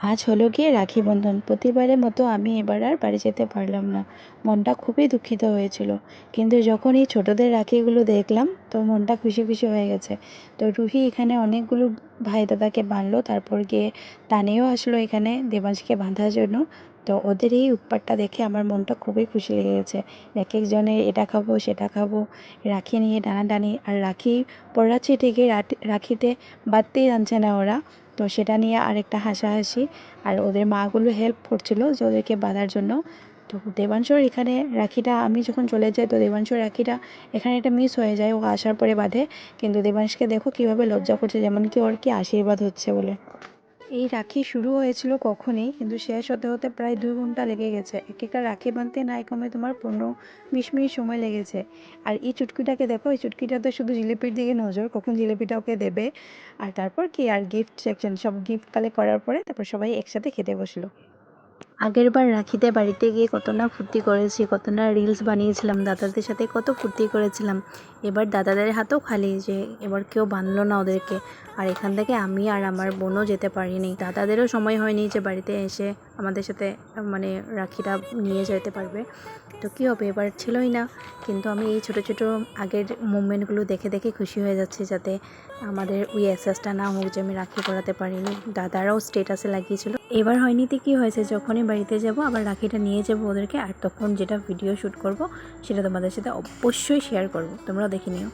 আজ হলো গিয়ে রাখি বন্ধন। প্রতিবারের মতো আমি এবার আর বাড়ি যেতে পারলাম না। মনটা খুবই দুঃখিত হয়েছিল। কিন্তু যখন এই ছোটদের রাখিগুলো দেখলাম তো মনটা খুশি খুশি হয়ে গেছে। তো রুহি এখানে অনেকগুলো ভাই দাদাকে বাঁধলো, তারপর গিয়ে তানিও আসলো এখানে দেবাংশকে বাঁধার জন্য। তো ওদের এই উৎপাতটা দেখে আমার মনটা খুবই খুশি লেগে গেছে। এক একজনের এটা খাবো সেটা খাবো, রাখি নিয়ে টানাটানি। আর রাখি পড়াচ্ছি ঠিকই, রাখিতে বাঁধতেই জানছে না ওরা। তো সেটা নিয়ে আরেকটা হাসাহাসি। আর ওদের মাগুলো হেল্প করছিল যে ওদেরকে বাঁধার জন্য। তো দেবাংশুর এখানে রাখিটা আমি যখন চলে যাই তো দেবাংশুর রাখিটা এখানে একটা মিস হয়ে যায়, ও আসার পরে বাঁধে। কিন্তু দেবাংশকে দেখো কীভাবে লজ্জা করছে, যেমন কি ওর কি আশীর্বাদ হচ্ছে বলে। এই রাখি শুরু হয়েছিল কখনই, কিন্তু শেষ হতে হতে প্রায় 2 ঘন্টা লেগে গেছে। এক একটা রাখি বাঁধতে নাই কমে তোমার 15-20 মিনিট সময় লেগেছে। আর এই চুটকিটাকে দেখো, এই চুটকিটাতে শুধু জিলিপির দিকে নজর, কখন জিলিপিটা ওকে দেবে। আর তারপর কি আর গিফট সেকশন, সব গিফট কালেক্ট করার পরে তারপর সবাই একসাথে খেতে বসলো। আগের বার রাখিতে বাড়িতে গিয়ে কত না ফুর্তি করেছি, কত না রিলস বানিয়েছিলাম, দাদাদের সাথে কত ফুর্তি করেছিলাম। এবার দাদাদের হাতেও খালি, যে এবার কেউ বাঁধলো না ওদেরকে। আর এখান থেকে আমি আর আমার বোনও যেতে পারিনি, দাদাদেরও সময় হয়নি যে বাড়িতে এসে আমাদের সাথে মানে রাখিটা নিয়ে যেতে পারবে। তো কী হবে, এবার ছিলই না। কিন্তু আমি এই ছোটো ছোটো আগের মুভমেন্টগুলো দেখে দেখে খুশি হয়ে যাচ্ছি, যাতে আমাদের ওই অ্যাক্সেসটা না হোক যে আমি রাখি পরাতে পারিনি। দাদারাও স্টেটাসে লাগিয়েছিল। এবার হয়নি তো কী হয়েছে, যখনই বাড়িতে যাব আবার রাখিটা নিয়ে যাব ওদেরকে, আর তখন যেটা ভিডিও শ্যুট করব সেটা তোমাদের সাথে অবশ্যই শেয়ার করব, তোমরাও দেখে নিও।